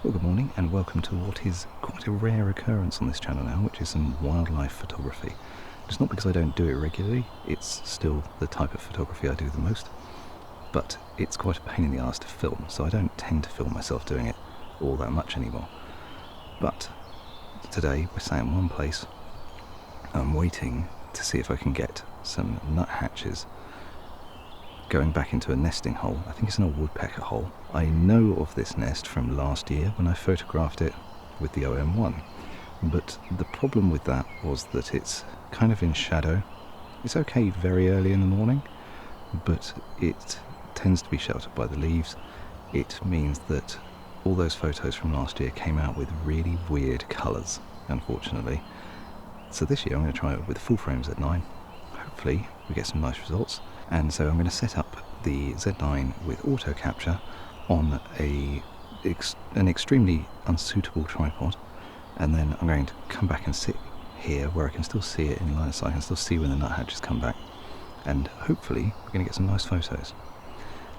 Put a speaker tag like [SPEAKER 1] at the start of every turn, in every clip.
[SPEAKER 1] Well, good morning and welcome to what is quite a rare occurrence on this channel now, which is some wildlife photography. It's not because I don't do it regularly, it's still the type of photography I do the most, but it's quite a pain in the arse to film, so I don't tend to film myself doing it all that much anymore. But today we're sat in one place. I'm waiting to see if I can get some nuthatches going back into a nesting hole. I think it's an old woodpecker hole. I know of this nest from last year when I photographed it with the OM1, but the problem with that was that it's kind of in shadow. It's okay very early in the morning, but it tends to be sheltered by the leaves. It means that all those photos from last year came out with really weird colours, unfortunately. So this year I'm going to try it with full frames at 9. Hopefully we get some nice results. And so I'm going to set up the Z9 with auto capture on an extremely unsuitable tripod, and then I'm going to come back and sit here where I can still see it in line of sight. I can still see when the nuthatches come back, and hopefully we're going to get some nice photos.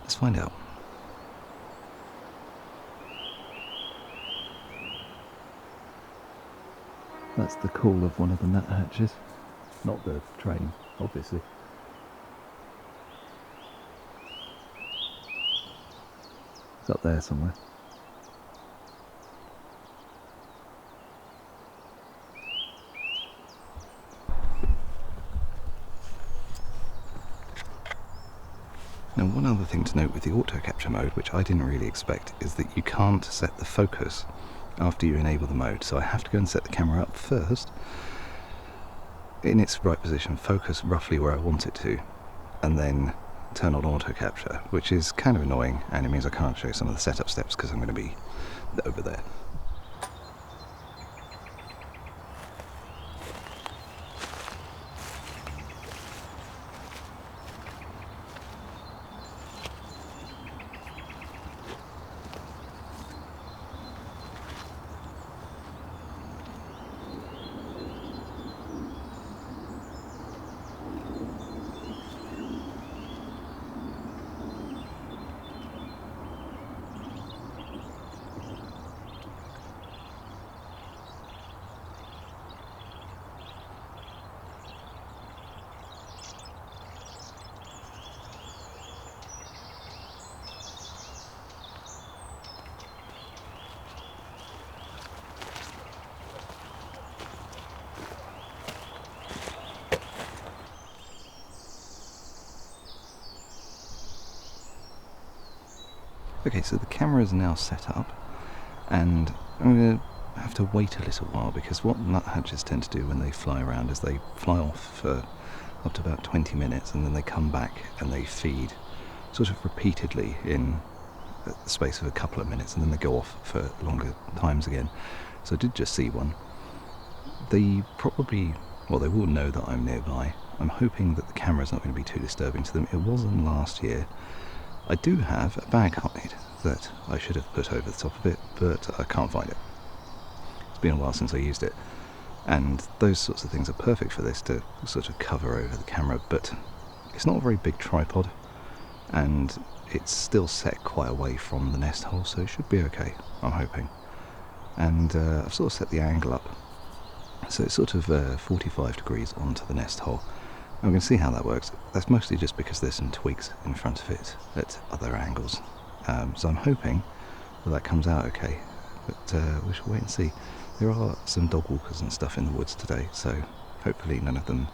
[SPEAKER 1] Let's find out. That's the call of one of the nuthatches, not the train, obviously. It's up there somewhere. Now, one other thing to note with the auto capture mode, which I didn't really expect, is that you can't set the focus after you enable the mode. So I have to go and set the camera up first in its right position, focus roughly where I want it to, and then turn on auto capture, which is kind of annoying, and it means I can't show some of the setup steps because I'm going to be over there. Okay, so the camera is now set up, and I'm going to have to wait a little while, because what nuthatches tend to do when they fly around is they fly off for up to about 20 minutes, and then they come back and they feed sort of repeatedly in the space of a couple of minutes, and then they go off for longer times again. So I did just see one. They will know that I'm nearby. I'm hoping that the camera's not going to be too disturbing to them. It wasn't last year. I do have a bag hide that I should have put over the top of it, but I can't find it. It's been a while since I used it, and those sorts of things are perfect for this, to sort of cover over the camera, but it's not a very big tripod, and it's still set quite away from the nest hole, so it should be okay, I'm hoping. And I've sort of set the angle up, so it's sort of 45 degrees onto the nest hole. And we can see how that works. That's mostly just because there's some twigs in front of it at other angles. So I'm hoping that comes out okay, but we shall wait and see. There are some dog walkers and stuff in the woods today, so hopefully none of them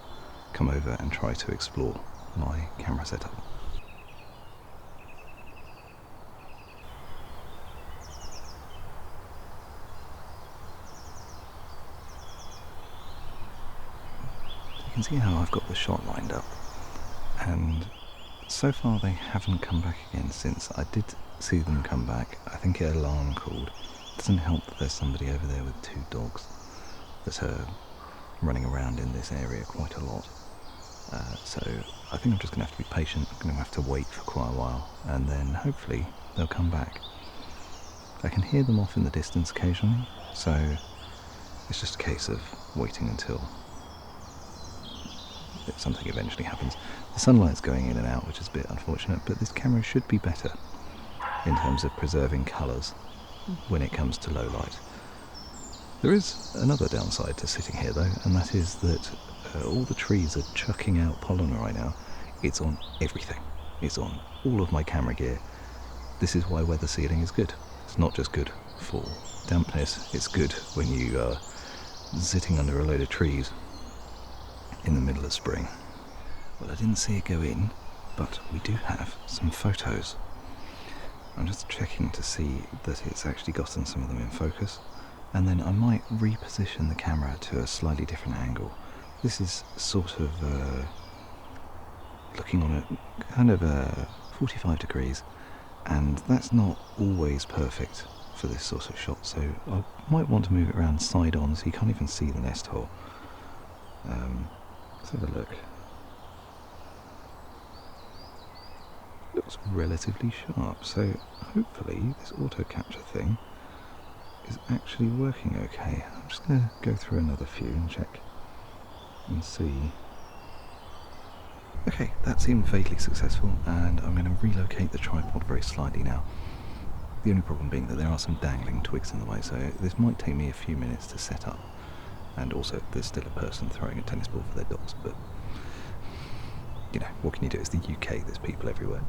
[SPEAKER 1] come over and try to explore my camera setup. You can see how I've got the shot lined up, and so far they haven't come back again since. I did see them come back. I think it alarm called. It doesn't help that there's somebody over there with 2 dogs that are running around in this area quite a lot. So I think I'm just going to have to be patient. I'm going to have to wait for quite a while, and then hopefully they'll come back. I can hear them off in the distance occasionally, so it's just a case of waiting until something eventually happens. The sunlight's going in and out, which is a bit unfortunate, but this camera should be better in terms of preserving colours when it comes to low light. There is another downside to sitting here though, and that is that all the trees are chucking out pollen right now. It's on everything. It's on all of my camera gear. This is why weather sealing is good. It's not just good for dampness, it's good when you are sitting under a load of trees in the middle of spring. Well, I didn't see it go in, but we do have some photos. I'm just checking to see that it's actually gotten some of them in focus, and then I might reposition the camera to a slightly different angle. This is sort of looking on a kind of 45 degrees, and that's not always perfect for this sort of shot, so I might want to move it around side on so you can't even see the nest hole. Let's have a look. Looks relatively sharp, so hopefully this auto capture thing is actually working okay. I'm just going to go through another few and check and see. Okay, that seemed vaguely successful, and I'm going to relocate the tripod very slightly now. The only problem being that there are some dangling twigs in the way, so this might take me a few minutes to set up. And also, there's still a person throwing a tennis ball for their dogs, but you know, what can you do? It's the UK, there's people everywhere.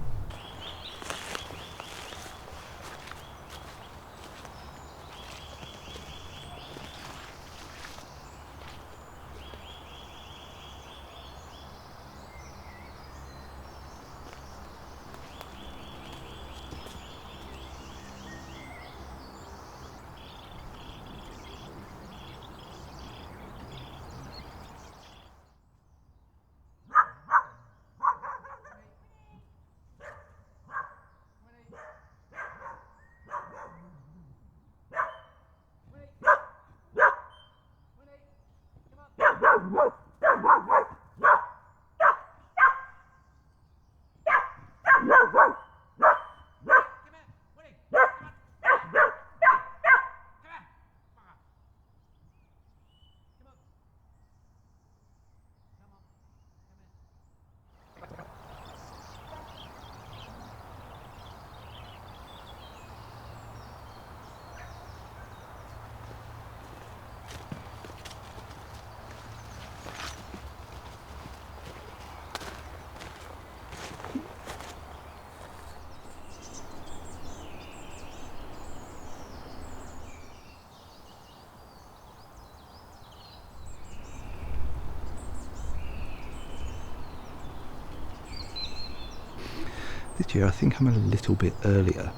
[SPEAKER 1] This year I think I'm a little bit earlier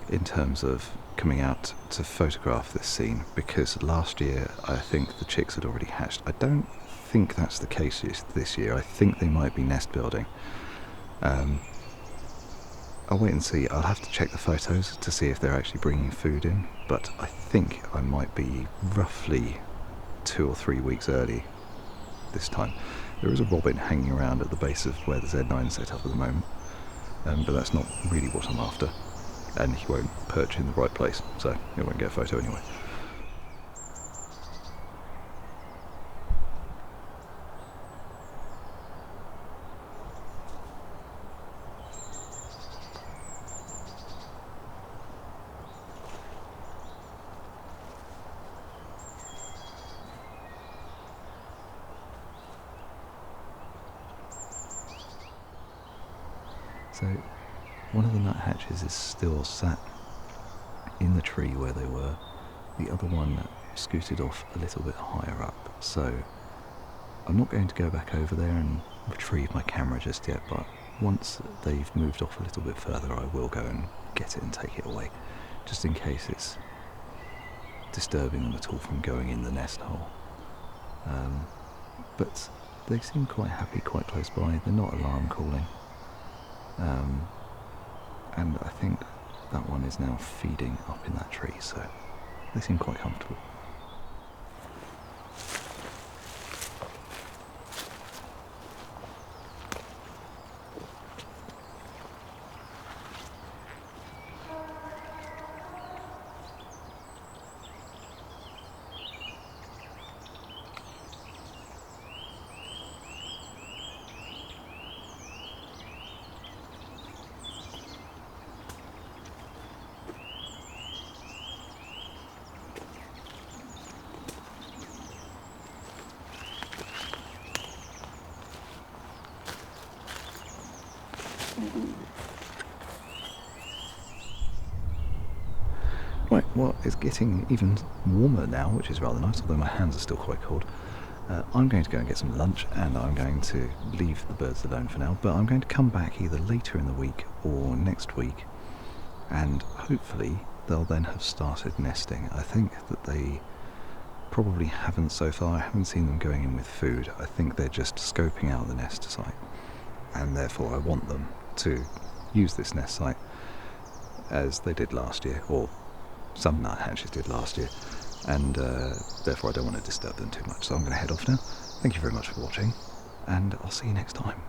[SPEAKER 1] in terms of coming out to photograph this scene, because last year I think the chicks had already hatched. I don't think that's the case this year. I think they might be nest building. I'll wait and see. I'll have to check the photos to see if they're actually bringing food in, but I think I might be roughly 2 or 3 weeks early this time. There is a robin hanging around at the base of where the Z9 is set up at the moment. But that's not really what I'm after, and he won't perch in the right place, so he won't get a photo anyway. So one of the nuthatches is still sat in the tree where they were. The other one scooted off a little bit higher up, so I'm not going to go back over there and retrieve my camera just yet, but once they've moved off a little bit further I will go and get it and take it away, just in case it's disturbing them at all from going in the nest hole. But they seem quite happy quite close by. They're not alarm calling. And I think that one is now feeding up in that tree, so they seem quite comfortable. Right, well, it's getting even warmer now, which is rather nice, although my hands are still quite cold. I'm going to go and get some lunch, and I'm going to leave the birds alone for now, but I'm going to come back either later in the week or next week, and hopefully they'll then have started nesting. I think that they probably haven't so far. I haven't seen them going in with food. I think they're just scoping out the nest site, and therefore I want them to use this nest site as they did last year, or some nuthatches did last year, and therefore I don't want to disturb them too much. So I'm going to head off now. Thank you very much for watching, and I'll see you next time.